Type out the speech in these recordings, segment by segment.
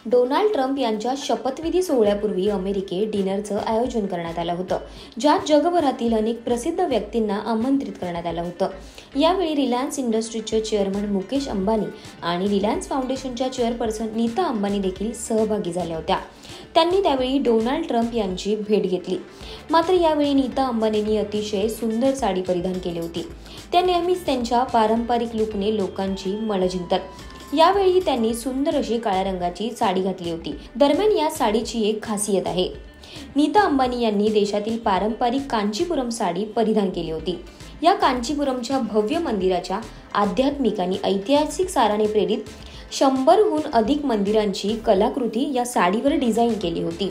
Donald Trump यांच्या शपथविधी सोहळ्यापूर्वी अमेरिकेत डिनरचं आयोजन करण्यात आलं होतं, ज्यात जगभरातील अनेक प्रसिद्ध व्यक्तींना आमंत्रित करण्यात आलं होतं. यावेळी रिलायन्स इंडस्ट्रीजचे चेअरमन मुकेश अंबानी आणि रिलायन्स फाउंडेशनच्या चेअरपर्सन नीता अंबानी देखील सहभागी झाल्या होत्या. त्यांनी त्यावेळी डोनाल्ड ट्रम्प यांची भेट घेतली. मात्र यावेळी नीता अंबानींनी अतिशय सुंदर साडी परिधान केली होती. त्या नेहमीच त्यांच्या पारंपरिक लुकने लोकांची मनं जिंकतात. यावेळी त्यांनी सुंदर अशी काळ्या रंगाची साडी घातली होती. दरम्यान या साडीची एक खासियत आहे. नीता अंबानी यांनी देशातील पारंपरिक कांचीपुरम साडी परिधान केली होती. या कांचीपुरमच्या भव्य मंदिराच्या आध्यात्मिक आणि ऐतिहासिक साराने प्रेरित 100हून अधिक मंदिरांची कलाकृती या साडीवर डिझाईन केली होती.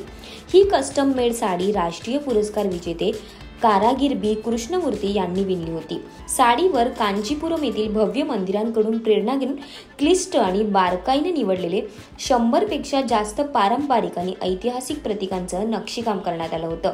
ही कस्टम मेड साडी राष्ट्रीय पुरस्कार विजेते कारागीर बी कृष्णमूर्ती यांनी विणली होती. साडीवर कांचीपुरम येथील भव्य मंदिरांकडून प्रेरणा घेऊन क्लिष्ट आणि बारकाईने निवडलेले 100पेक्षा जास्त पारंपरिक आणि ऐतिहासिक प्रतीकांचं नक्षीकाम करण्यात आलं होतं.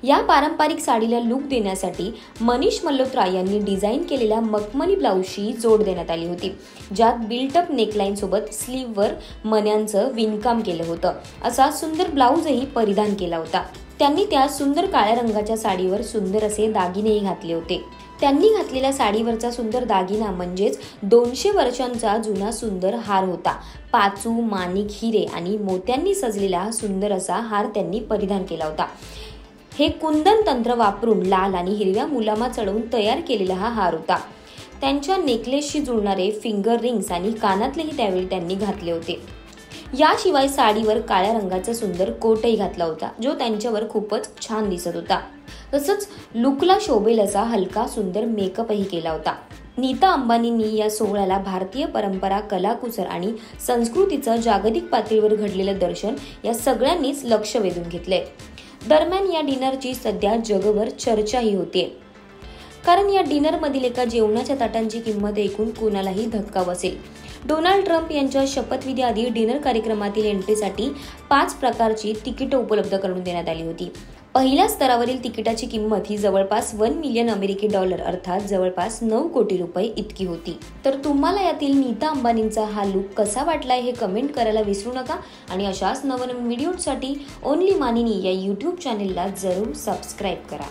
या पारंपरिक साडीला लुक देण्यासाठी मनीष मल्होत्रा यांनी डिझाईन केलेल्या मखमली ब्लाऊजची जोड देण्यात आली होती, ज्यात बिल्टअप नेकलाईन सोबत स्लीव्हवर मण्यांचं विणकाम केलं होतं. असा सुंदर ब्लाऊजही परिधान केला होता. त्यांनी त्या सुंदर काळ्या रंगाच्या साडीवर सुंदर असे दागिनेही घातले होते. त्यांनी घातलेल्या साडीवरचा सुंदर दागिना म्हणजेच 200 वर्षांचा जुना सुंदर हार होता. पाचू, माणिक, हिरे आणि मोत्यांनी सजलेला हा सुंदर असा हार त्यांनी परिधान केला होता. हे कुंदन तंत्र वापरून लाल आणि हिरव्या मुलामा चढवून तयार केलेला हा हार होता. त्यांच्या नेकलेसशी जुळणारे फिंगर रिंग्स आणि कानातलेही त्यावेळी त्यांनी घातले होते. याशिवाय साडीवर काळ्या रंगाचा सुंदर कोटही घातला होता, जो त्यांच्यावर खूपच छान दिसत होता. तसंच लुकला शोभेल असा हलका सुंदर मेकअपही केला होता. नीता अंबानींनी या सोहळ्याला भारतीय परंपरा, कलाकुसर आणि संस्कृतीचं जागतिक पातळीवर घडलेलं दर्शन या सगळ्यांनीच लक्ष वेधून घेतलंय. दरम्यान या डिनरची सध्या जगभर चर्चाही होतीये, कारण या डिनरमधील एका जेवणाच्या ताटांची किंमत ऐकून कोणालाही धक्का बसेल. डोनाल्ड ट्रम्प यांच्या शपथविधी आधी डिनर कार्यक्रमातील एंट्रीसाठी 5 प्रकारची तिकीटं उपलब्ध करून देण्यात आली होती. पहिल्या स्तरावरील तिकिटाची किंमत ही जवळपास $1 मिलियन अमेरिकी डॉलर अर्थात जवळपास 9 कोटी रुपये इतकी होती. तर तुम्हाला यातील नीता अंबानींचा हा लुक कसा वाटलाय हे कमेंट करायला विसरू नका आणि अशाच नवनवीन व्हिडिओसाठी ओनली मानिनी या YouTube चॅनेलला जरूर सबस्क्राईब करा.